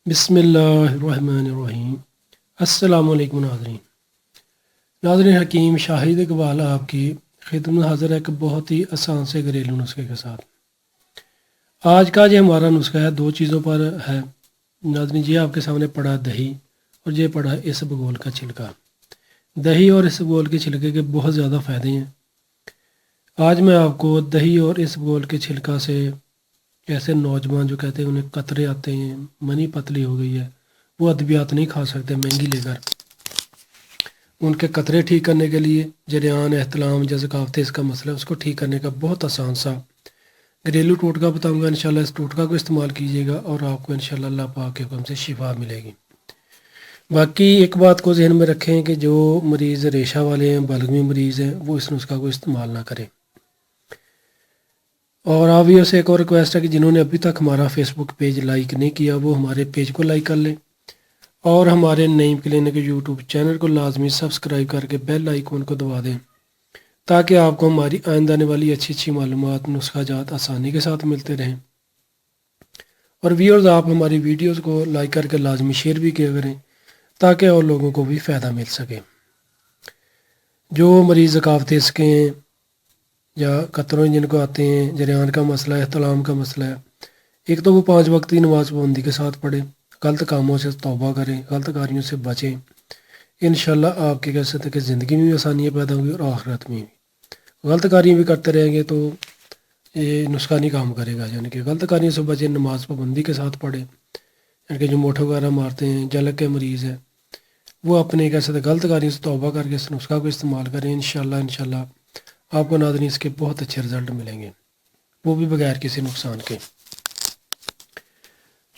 बिस्मिल्लाहिर्रहमानिर्रहीम। अस्सलाम वालेकुम नाज़रीन हकीम शाहिद इकबाल आपकी खिदमत हाज़िर है एक बहुत ही आसान से घरेलू नुस्खे के साथ। आज का जो हमारा नुस्खा है दो चीज़ों पर है नाज़रीन। ये आपके सामने पड़ा है दही और ये पड़ा है इसबगोल का छिलका। दही और इसबगोल के छिलके के बहुत ज़्यादा फ़ायदे हैं। आज मैं आपको दही और इसबगोल के छिलका से ऐसे नौजवान जो कहते हैं उन्हें कतरे आते हैं, मनी पतली हो गई है, वो अद्वियात नहीं खा सकते महंगी लेकर, उनके कतरे ठीक करने के लिए जरियान एहतलाम जैसे काफ़ते इसका मसला है उसको ठीक करने का बहुत आसान सा घरेलू टोटका बताऊंगा। इंशाल्लाह इस टोटका को इस्तेमाल कीजिएगा और आपको इंशाल्लाह अल्लाह पाक के हुक्म से शिफा मिलेगी। बाकी एक बात को जहन में रखें कि जो मरीज़ रेशा वाले हैं, बलगमी मरीज़ हैं, वो इस नुस्खा को इस्तेमाल ना करें। और ऑब्वियस एक और रिक्वेस्ट है कि जिन्होंने अभी तक हमारा फेसबुक पेज लाइक नहीं किया वो हमारे पेज को लाइक कर लें और हमारे नईम क्लिनिक यूट्यूब चैनल को लाजमी सब्सक्राइब करके बेल आइकन को दबा दें ताकि आपको हमारी आइंदा आने वाली अच्छी अच्छी मालूमात नुस्खा जात आसानी के साथ मिलते रहें। और व्यूअर्स आप हमारी वीडियोस को लाइक करके लाजमी शेयर भी किया करें ताकि और लोगों को भी फ़ायदा मिल सके। जो मरीज़ ज़कावत इसके हैं या कतरों जिनको आते हैं, जरियान का मसला है, तलाम का मसला है, एक तो वो 5 वक्त की नमाज पाबंदी के साथ पढ़े, गलत कामों से तौबा करें, गलत कार्यों से बचें। इंशाल्लाह आपके कह सकते कि ज़िंदगी में भी आसानियाँ पैदा होंगी और आखिरत में भी। गलत कार्य भी करते रहेंगे तो ये नुस्खा नहीं काम करेगा। यानी कि गलत कार्यों से बचें, नमाज पाबंदी के साथ पढ़े। यानी कि जो मोठ वगैरह मारते हैं, जलक के मरीज़ है, वो अपने कह सकते गलत कार्यों से तौबा करके इस नुस्खा को इस्तेमाल करें। इंशाल्लाह आपको नाज़रीन इसके बहुत अच्छे रिज़ल्ट मिलेंगे, वो भी बगैर किसी नुकसान के।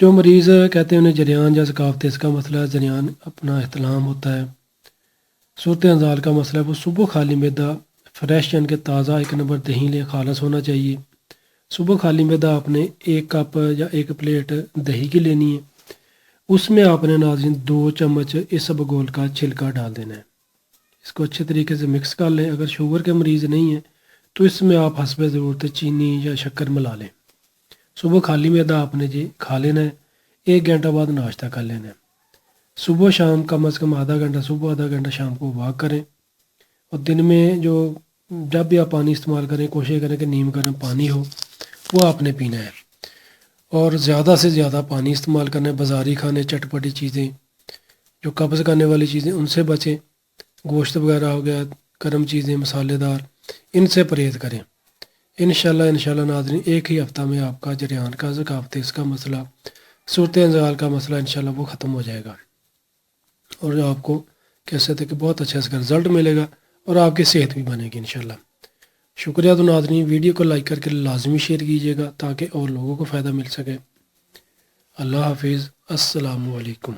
जो मरीज़ कहते हैं उन्हें जरियान या ज़कावत इसका मसला है, जरियान अपना एहतलाम होता है, सूरत अंजाल का मसला है, वो सुबह खाली मैदा फ्रेश यानी कि ताज़ा 1 नंबर दही लें, खालस होना चाहिए। सुबह खाली मैदा आपने 1 कप या 1 प्लेट दही की लेनी है, उसमें आपने नाज़रीन 2 चम्मच इसबगोल का छिलका डाल देना है। इसको अच्छे तरीके से मिक्स कर लें। अगर शुगर के मरीज़ नहीं हैं तो इसमें आप हस्बे ज़रूरत चीनी या शक्कर मिला लें। सुबह खाली मैदा आपने जी खा लेना है, 1 घंटा बाद नाश्ता कर लेना है। सुबह शाम कम से कम आधा घंटा सुबह आधा घंटा शाम को वॉक करें। और दिन में जो जब भी आप पानी इस्तेमाल करें कोशिश करें कि नीम गर्म पानी हो वो आपने पीना है और ज़्यादा से ज़्यादा पानी इस्तेमाल करना है। बाज़ारी खाने, चटपटी चीज़ें, जो कब्ज़ करने वाली चीज़ें उनसे बचें। गोश्त वगैरह हो गया, गर्म चीज़ें, मसालेदार, इनसे परहेज़ करें। इंशाल्लाह नाज़रीन एक ही हफ़्ता में आपका जरियान का, ज़कावत इसका मसला, सूरत अंजाल का मसला इंशाल्लाह वो ख़त्म हो जाएगा और आपको कह सकते कि बहुत अच्छा इसका रिज़ल्ट मिलेगा और आपकी सेहत भी बनेगी इंशाल्लाह। शुक्रिया। तो नाज़रीन वीडियो को लाइक करके लाजमी शेयर कीजिएगा ताकि और लोगों को फ़ायदा मिल सके। अल्लाह हाफिज़। अस्सलामु अलैकुम।